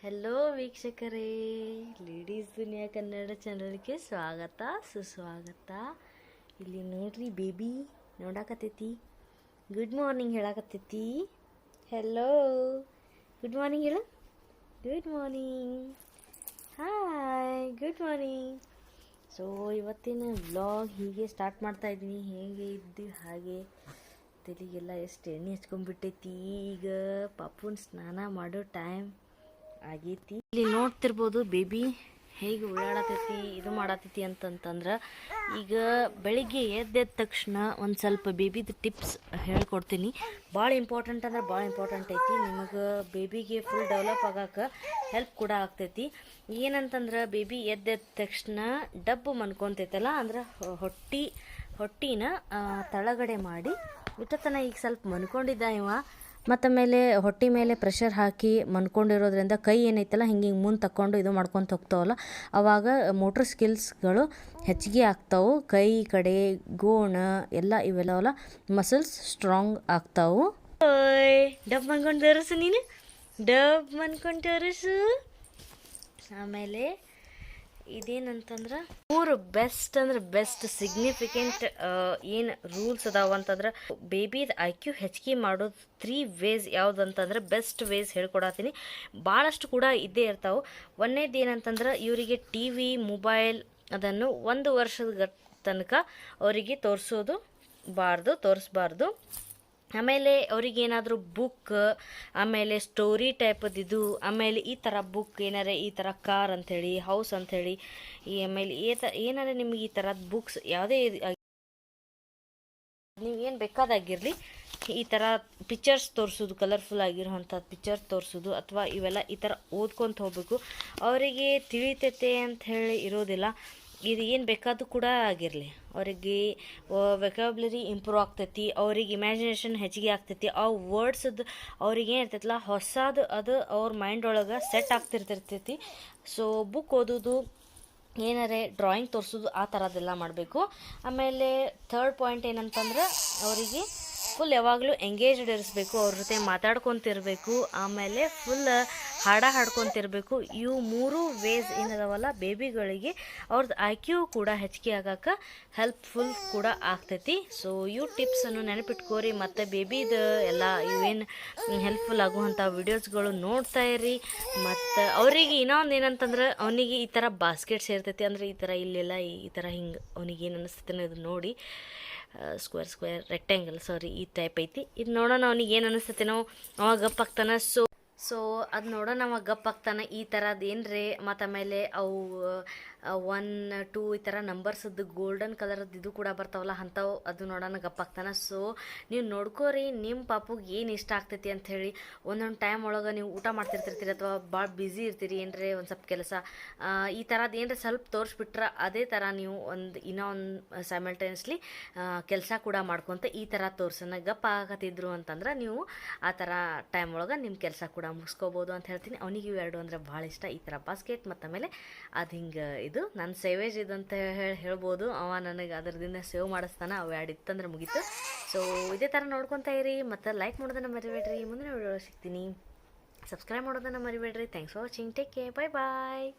Hello ವೀಕ್ಷಕರೇ, ladies ದುನಿಯಾ ಕನ್ನಡ ಚಾನಲ್ಗೆ ಸ್ವಾಗತ ಸುಸ್ವಾಗತ. ಇಲ್ಲಿ ನೋಡ್ರಿ ಬೇಬಿ ನೋಡಾಕತ್ತೈತಿ. ಗುಡ್ ಮಾರ್ನಿಂಗ್ ಹೇಳಾಕತ್ತೈತಿ. ಹೆಲೋ, ಗುಡ್ ಮಾರ್ನಿಂಗ್ ಹೇಳು. Good morning, hi, good morning. So ಇವತ್ತಿನ ವ್ಲಾಗ್ ಹೀಗೆ ಸ್ಟಾರ್ಟ್ ಮಾಡ್ತಾ ಇದ್ದೀನಿ. ಹೇಗೆ ಇದ್ದು ಹಾಗೆ ತಲೆಗೆಲ್ಲ ಎಷ್ಟು ಎಣ್ಣೆ ಹಚ್ಕೊಂಡ್ಬಿಟ್ಟೈತಿ. ಈಗ ಪಾಪುನ ಸ್ನಾನ ಮಾಡೋ ಟೈಮ್ ಆಗೈತಿ. ಇಲ್ಲಿ ನೋಡ್ತಿರ್ಬೋದು ಬೇಬಿ ಹೇಗೆ ಓಡಾಡತೈತಿ, ಇದು ಮಾಡತೈತಿ ಅಂತಂತಂದ್ರೆ, ಈಗ ಬೆಳಿಗ್ಗೆ ಎದ್ದ ತಕ್ಷಣ ಒಂದು ಸ್ವಲ್ಪ ಬೇಬಿದು ಟಿಪ್ಸ್ ಹೇಳ್ಕೊಡ್ತೀನಿ. ಭಾಳ ಇಂಪಾರ್ಟೆಂಟ್ ಅಂದ್ರೆ ಭಾಳ ಇಂಪಾರ್ಟೆಂಟ್ ಐತಿ. ನಿಮಗೆ ಬೇಬಿಗೆ ಫುಲ್ ಡೆವಲಪ್ ಆಗೋಕೆ ಹೆಲ್ಪ್ ಕೂಡ ಆಗ್ತೈತಿ. ಏನಂತಂದ್ರೆ, ಬೇಬಿ ಎದ್ದ ತಕ್ಷಣ ಡಬ್ಬು ಮನ್ಕೊತೈತಲ್ಲ, ಅಂದ್ರೆ ಹೊಟ್ಟಿನ ತಳಗಡೆ ಮಾಡಿ ಇಟ್ಟತನ ಈಗ ಸ್ವಲ್ಪ ಮನ್ಕೊಂಡಿದ್ದ ಇವ. ಮತ್ತು ಮೇಲೆ ಹೊಟ್ಟೆ ಮೇಲೆ ಪ್ರೆಷರ್ ಹಾಕಿ ಮನ್ಕೊಂಡಿರೋದ್ರಿಂದ ಕೈ ಏನೈತಲ್ಲ ಹಿಂಗೆ ಮುಂದೆ ತಕ್ಕೊಂಡು ಇದು ಮಾಡ್ಕೊತ ಹೋಗ್ತಾವಲ್ಲ, ಆವಾಗ ಮೋಟ್ರ್ ಸ್ಕಿಲ್ಸ್ಗಳು ಹೆಚ್ಚಿಗೆ ಆಗ್ತಾವೆ. ಕೈ ಕಡೆ ಗೋಣ ಎಲ್ಲ ಇವೆಲ್ಲವಲ್ಲ ಮಸಲ್ಸ್ ಸ್ಟ್ರಾಂಗ್ ಆಗ್ತಾವೆ. ಡಬ್ ಮನ್ಕೊಂಡು ತೋರಿಸು, ನೀನು ಡಬ್ ಮನ್ಕೊಂಡು ತೋರಿಸು. ಆಮೇಲೆ ಇದೇನಂತಂದ್ರೆ 3 ಬೆಸ್ಟ್ ಅಂದ್ರೆ ಬೆಸ್ಟ್ ಸಿಗ್ನಿಫಿಕೆಂಟ್ ಏನು ರೂಲ್ಸ್ ಅದಾವ ಅಂತಂದ್ರೆ, ಬೇಬಿದ IQ ಹೆಚ್ಚಿಗೆ ಮಾಡೋದು 3 ವೇಸ್ ಯಾವುದಂತಂದ್ರೆ ಬೆಸ್ಟ್ ವೇಸ್ ಹೇಳ್ಕೊಡತ್ತೀನಿ. ಭಾಳಷ್ಟು ಕೂಡ ಇದ್ದೇ ಇರ್ತಾವೆ. ಒಂದೇದು ಏನಂತಂದ್ರೆ, ಇವರಿಗೆ TV ಮೊಬೈಲ್ ಅದನ್ನು 1 ವರ್ಷದ ತನಕ ಅವರಿಗೆ ತೋರಿಸ್ಬಾರ್ದು. ಆಮೇಲೆ ಅವ್ರಿಗೇನಾದರೂ ಬುಕ್, ಆಮೇಲೆ ಸ್ಟೋರಿ ಟೈಪದಿದು, ಆಮೇಲೆ ಈ ಥರ ಬುಕ್ ಏನಾರೇ ಈ ಥರ ಕಾರ್ ಅಂಥೇಳಿ, ಹೌಸ್ ಅಂಥೇಳಿ, ಆಮೇಲೆ ಏನಾರೇ ನಿಮ್ಗೆ ಈ ಥರದ ಬುಕ್ಸ್ ಯಾವುದೇ ನೀವು ಏನು ಬೇಕಾದಾಗಿರಲಿ, ಈ ಥರ ಪಿಕ್ಚರ್ಸ್ ತೋರಿಸೋದು, ಕಲರ್ಫುಲ್ ಆಗಿರೋವಂಥ ಪಿಕ್ಚರ್ ತೋರಿಸೋದು, ಅಥವಾ ಇವೆಲ್ಲ ಈ ಥರ ಓದ್ಕೊತ ಹೋಗ್ಬೇಕು. ಅವರಿಗೆ ತಿಳಿತೈತೆ ಅಂಥೇಳಿ ಇರೋದಿಲ್ಲ. ಇದು ಏನು ಬೇಕಾದರೂ ಕೂಡ ಆಗಿರಲಿ, ಅವರಿಗೆ ವೆಕಾಬ್ಲರಿ ಇಂಪ್ರೂವ್ ಆಗ್ತೈತಿ, ಅವ್ರಿಗೆ ಇಮ್ಯಾಜಿನೇಷನ್ ಹೆಚ್ಚಿಗೆ ಆಗ್ತೈತಿ. ಆ ವರ್ಡ್ಸದ್ದು ಅವ್ರಿಗೆ ಏನು ಇರ್ತೈತಲ್ಲ ಹೊಸದು, ಅದು ಅವ್ರ ಮೈಂಡ್ ಒಳಗೆ ಸೆಟ್ ಆಗ್ತಿರ್ತೈತಿ. ಸೊ ಬುಕ್ ಓದೋದು, ಏನಾರೇ ಡ್ರಾಯಿಂಗ್ ತೋರಿಸೋದು, ಆ ಥರದ್ದೆಲ್ಲ ಮಾಡಬೇಕು. ಆಮೇಲೆ 3rd ಪಾಯಿಂಟ್ ಏನಂತಂದ್ರೆ, ಅವರಿಗೆ ಫುಲ್ ಯಾವಾಗಲೂ ಎಂಗೇಜ್ಡ್ ಇರಿಸ್ಬೇಕು, ಅವ್ರ ಜೊತೆ ಮಾತಾಡ್ಕೊತಿರ್ಬೇಕು, ಆಮೇಲೆ ಫುಲ್ ಹಾಡ್ಕೊತಿರ್ಬೇಕು. ಇವು 3 ವೇಸ್ ಏನದಾವಲ್ಲ ಬೇಬಿಗಳಿಗೆ ಅವ್ರದ್ದು IQ ಕೂಡ ಹೆಚ್ಚಿಗೆ ಆಗೋಕೆ ಹೆಲ್ಪ್ಫುಲ್ ಕೂಡ ಆಗ್ತೈತಿ. ಸೊ ಇವು ಟಿಪ್ಸನ್ನು ನೆನಪಿಟ್ಕೋರಿ. ಮತ್ತು ಬೇಬಿದು ಎಲ್ಲ ಇವೇನು ಹೆಲ್ಪ್ಫುಲ್ ಆಗುವಂಥ ವಿಡಿಯೋಸ್ಗಳು ನೋಡ್ತಾ ಇರಿ. ಮತ್ತು ಅವರಿಗೆ ಇನ್ನೊಂದು ಏನಂತಂದ್ರೆ, ಅವನಿಗೆ ಈ ಥರ ಬಾಸ್ಕೆಟ್ ಸೇರ್ತೈತಿ, ಅಂದರೆ ಈ ಥರ ಇಲ್ಲೆಲ್ಲ ಈ ಥರ ಹಿಂಗೆ ಅವನಿಗೆ ಏನು ಅನ್ನಿಸ್ತೈತೆ ಇದು ನೋಡಿ, ಸ್ಕ್ವೇರ್ ರೆಕ್ಟ್ಯಾಂಗಲ್ ಈ ಟೈಪ್ ಐತಿ. ಇದು ನೋಡೋಣ ಅವನಿಗೆ ಏನು ಅನ್ನಿಸ್ತೈತೇನೋ, ಅವಾಗ ಗಪ್ಪಾಗ್ತಾನೆ. ಸೊ ಅದು ನೋಡೋಣ ಅವಾಗ ಗಪ್ಪಾಗ್ತಾನೆ. ಈ ಥರದ್ದು ಏನರೇ ಮತ್ತು ಆಮೇಲೆ ಅವು 1, 2 ಈ ಥರ ನಂಬರ್ಸದ್ದು ಗೋಲ್ಡನ್ ಕಲರದ್ದು ಇದು ಕೂಡ ಬರ್ತಾವಲ್ಲ ಅಂಥವು, ಅದು ನೋಡೋಣ ಗಪ್ಪಾಗ್ತಾನೆ. ಸೊ ನೀವು ನೋಡ್ಕೋರಿ ನಿಮ್ಮ ಪಾಪುಗೆ ಏನು ಇಷ್ಟ ಆಗ್ತೈತಿ ಅಂಥೇಳಿ. ಒಂದೊಂದು ಟೈಮ್ ಒಳಗೆ ನೀವು ಊಟ ಮಾಡ್ತಿರ್ತೀರಿ ಅಥವಾ ಭಾಳ ಬ್ಯುಸಿ ಇರ್ತೀರಿ, ಏನರೇ ಒಂದು ಸ್ವಲ್ಪ ಕೆಲಸ, ಈ ಥರದ್ದು ಏನರೇ ಸ್ವಲ್ಪ ತೋರಿಸ್ಬಿಟ್ರೆ ಅದೇ ಥರ ನೀವು ಇನ್ನೊಂದು ಸೈಮಲ್ಟೇನಿಯಸ್ಲಿ ಕೆಲಸ ಕೂಡ ಮಾಡ್ಕೊತ ಈ ಥರ ತೋರ್ಸೋಣ ಗಪ್ಪ ಆಗತ್ತಿದ್ರು ಅಂತಂದ್ರೆ, ನೀವು ಆ ಥರ ಟೈಮ್ ಒಳಗೆ ನಿಮ್ಮ ಕೆಲಸ ಕೂಡ ಮುಗಿಸ್ಕೋಬೋದು ಅಂತ ಹೇಳ್ತೀನಿ. ಅವನಿಗೆ ಇವೆರಡು ಅಂದರೆ ಭಾಳ ಇಷ್ಟ, ಈ ಥರ ಬಾಸ್ಕೆಟ್ ಮತ್ತು ಆಮೇಲೆ ಅದು ಹಿಂಗೆ ಇದು ನನ್ನ ಸೇವೇಜ್ ಇದಂತ ಹೇಳ್ಬೋದು. ಅವ ನನಗೆ ಅದರದಿಂದ ಸೇವ್ ಮಾಡಿಸ್ತಾನೆ. ಅವು ಎರಡು ಇತ್ತಂದ್ರೆ ಮುಗೀತು. ಸೊ ಇದೇ ಥರ ನೋಡ್ಕೊತಾ ಇರಿ, ಮತ್ತು ಲೈಕ್ ಮಾಡೋದನ್ನು ಮರಿಬೇಡ್ರಿ. ಮುಂದಿನ ವಿಡಿಯೋ ಸಿಗ್ತೀನಿ. ಸಬ್ಸ್ಕ್ರೈಬ್ ಮಾಡೋದನ್ನು ಮರಿಬೇಡ್ರಿ. Thanks for watching. Take care. Bye.